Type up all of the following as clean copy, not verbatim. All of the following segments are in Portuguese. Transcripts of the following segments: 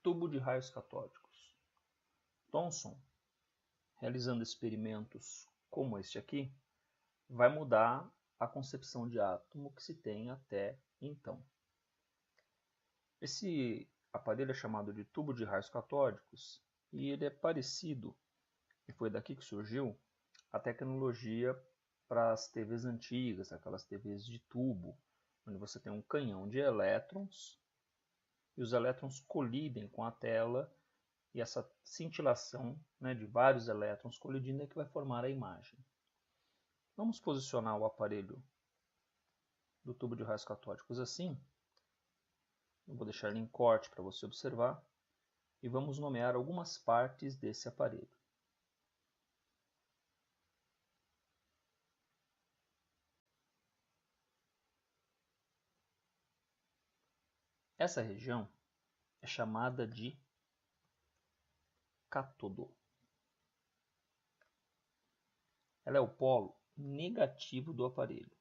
tubo de raios catódicos. Thomson, realizando experimentos como este aqui, vai mudar a concepção de átomo que se tem até então. Esse aparelho é chamado de tubo de raios catódicos e ele é parecido, e foi daqui que surgiu, a tecnologia para as TVs antigas, aquelas TVs de tubo, onde você tem um canhão de elétrons e os elétrons colidem com a tela e essa cintilação, de vários elétrons colidindo é que vai formar a imagem. Vamos posicionar o aparelho do tubo de raios catódicos assim. Eu vou deixar ele em corte para você observar e vamos nomear algumas partes desse aparelho. Essa região é chamada de cátodo. Ela é o polo negativo do aparelho.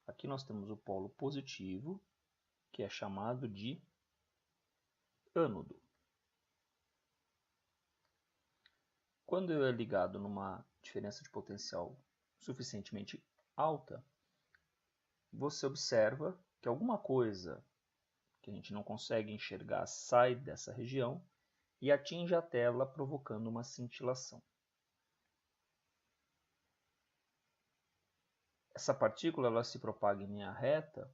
Aqui nós temos o polo positivo, que é chamado de ânodo. Quando ele é ligado numa diferença de potencial suficientemente alta, você observa que alguma coisa que a gente não consegue enxergar sai dessa região e atinge a tela, provocando uma cintilação. Essa partícula ela se propaga em linha reta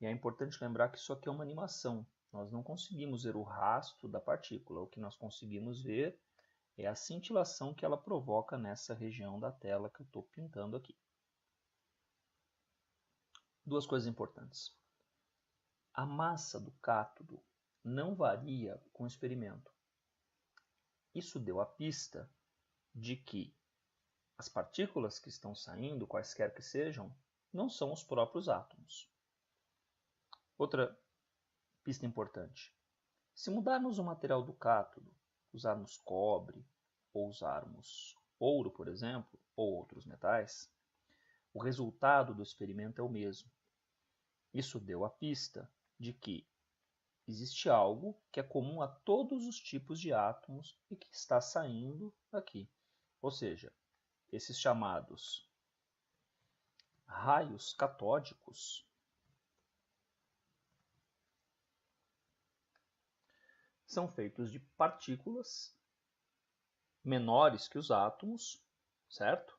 e é importante lembrar que isso aqui é uma animação. Nós não conseguimos ver o rastro da partícula. O que nós conseguimos ver é a cintilação que ela provoca nessa região da tela que eu estou pintando aqui. Duas coisas importantes. A massa do cátodo não varia com o experimento. Isso deu a pista de que as partículas que estão saindo, quaisquer que sejam, não são os próprios átomos. Outra pista importante. Se mudarmos o material do cátodo, usarmos cobre, ou usarmos ouro, por exemplo, ou outros metais, o resultado do experimento é o mesmo. Isso deu a pista de que existe algo que é comum a todos os tipos de átomos e que está saindo aqui. Ou seja, esses chamados raios catódicos são feitos de partículas menores que os átomos, certo?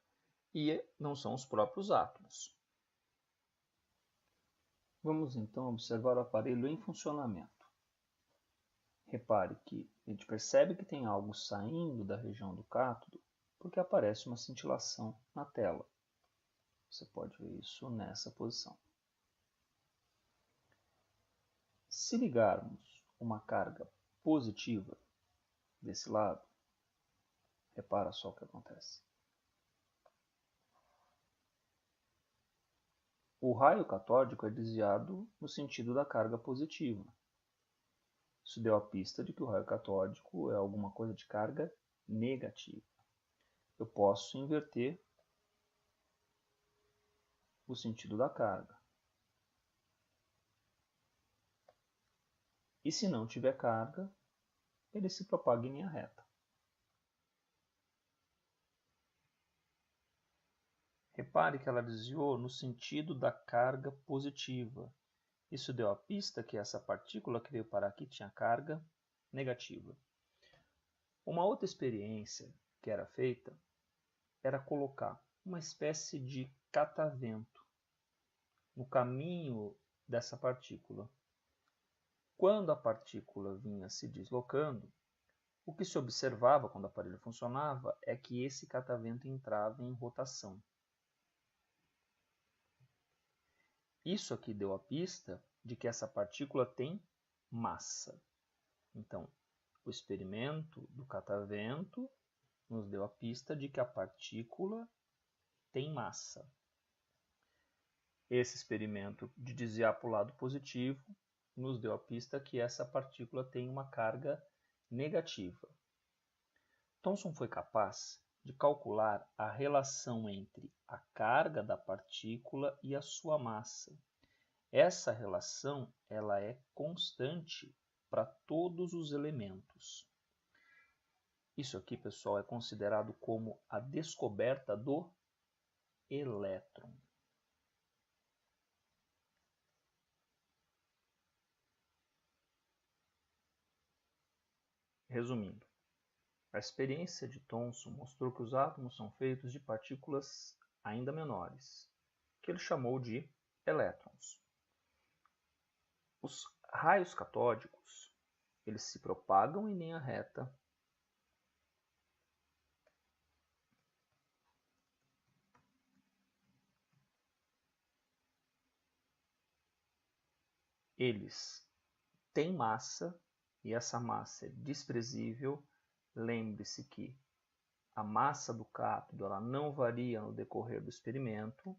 E não são os próprios átomos. Vamos então observar o aparelho em funcionamento. Repare que a gente percebe que tem algo saindo da região do cátodo porque aparece uma cintilação na tela. Você pode ver isso nessa posição. Se ligarmos uma carga positiva desse lado, repara só o que acontece. O raio catódico é desviado no sentido da carga positiva. Isso deu a pista de que o raio catódico é alguma coisa de carga negativa. Eu posso inverter o sentido da carga. E se não tiver carga, ele se propaga em linha reta. Repare que ela desviou no sentido da carga positiva. Isso deu a pista que essa partícula que veio parar aqui tinha carga negativa. Uma outra experiência que era feita era colocar uma espécie de catavento no caminho dessa partícula. Quando a partícula vinha se deslocando, o que se observava quando o aparelho funcionava é que esse catavento entrava em rotação. Isso aqui deu a pista de que essa partícula tem massa. Então, o experimento do catavento nos deu a pista de que a partícula tem massa. Esse experimento de desviar para o lado positivo nos deu a pista que essa partícula tem uma carga negativa. Thomson foi capaz de calcular a relação entre a carga da partícula e a sua massa. Essa relação ela é constante para todos os elementos. Isso aqui, pessoal, é considerado como a descoberta do elétron. Resumindo, a experiência de Thomson mostrou que os átomos são feitos de partículas ainda menores, que ele chamou de elétrons. Os raios catódicos, eles se propagam em linha reta eles têm massa e essa massa é desprezível. Lembre-se que a massa do cátodo ela não varia no decorrer do experimento.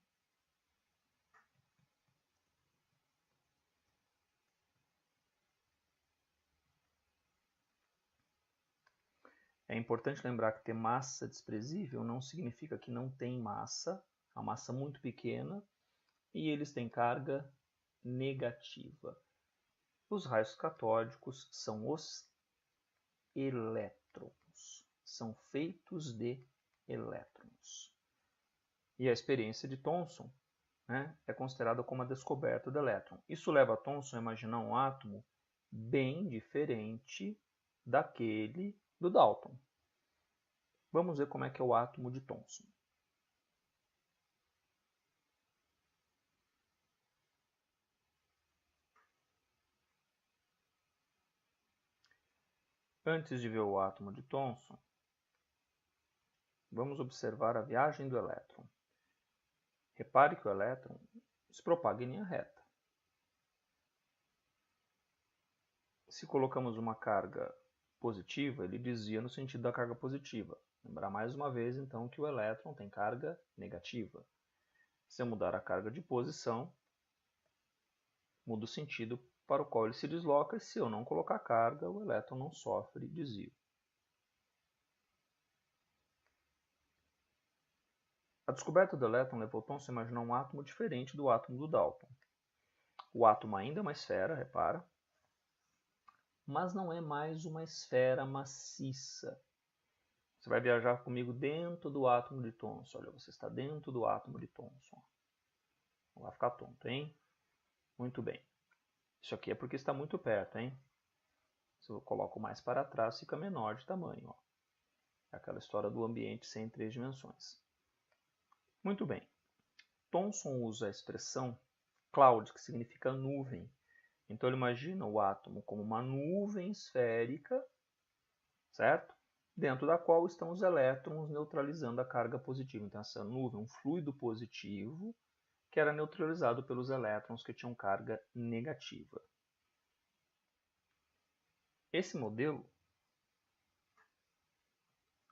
É importante lembrar que ter massa desprezível não significa que não tem massa, a massa muito pequena, e eles têm carga negativa. Os raios catódicos são os elétrons, são feitos de elétrons. E a experiência de Thomson, né, é considerada como a descoberta do elétron. Isso leva a Thomson a imaginar um átomo bem diferente daquele do Dalton. Vamos ver como é que é o átomo de Thomson. Antes de ver o átomo de Thomson, vamos observar a viagem do elétron. Repare que o elétron se propaga em linha reta. Se colocamos uma carga positiva, ele desvia no sentido da carga positiva. Lembrar mais uma vez, então, que o elétron tem carga negativa. Se eu mudar a carga de posição, muda o sentido para o qual ele se desloca, e se eu não colocar carga, o elétron não sofre desvio. A descoberta do elétron levou Thomson a imaginar um átomo diferente do átomo do Dalton. O átomo ainda é uma esfera, repara, mas não é mais uma esfera maciça. Você vai viajar comigo dentro do átomo de Thomson. Olha, você está dentro do átomo de Thomson. Não vai ficar tonto, hein? Muito bem. Isso aqui é porque está muito perto, hein? Se eu coloco mais para trás, fica menor de tamanho. Ó. É aquela história do ambiente sem 3 dimensões. Muito bem. Thomson usa a expressão cloud, que significa nuvem. Então ele imagina o átomo como uma nuvem esférica, certo? Dentro da qual estão os elétrons neutralizando a carga positiva. Então essa nuvem é um fluido positivo que era neutralizado pelos elétrons que tinham carga negativa. Esse modelo,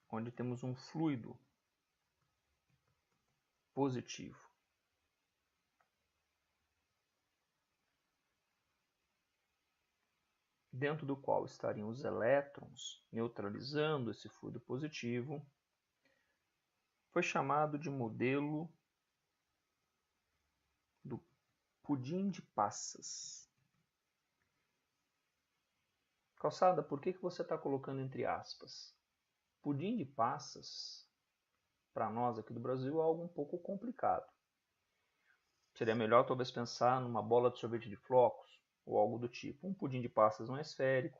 onde temos um fluido positivo dentro do qual estariam os elétrons neutralizando esse fluido positivo, foi chamado de modelo do pudim de passas. Calçada, por que você está colocando entre aspas? Pudim de passas, para nós aqui do Brasil, é algo um pouco complicado. Seria melhor talvez pensar numa bola de sorvete de flocos, ou algo do tipo. Um pudim de passas não é esférico,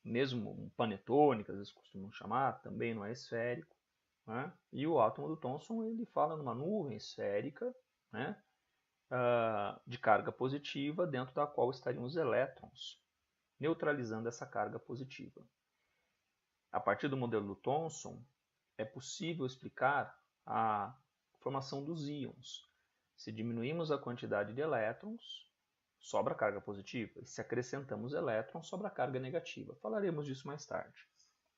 mesmo um panetone, que às vezes costumam chamar, também não é esférico. Né? E o átomo do Thomson ele fala numa nuvem esférica, né? De carga positiva, dentro da qual estariam os elétrons, neutralizando essa carga positiva. A partir do modelo do Thomson, é possível explicar a formação dos íons. Se diminuímos a quantidade de elétrons, sobra carga positiva. E se acrescentamos elétrons, sobra carga negativa. Falaremos disso mais tarde.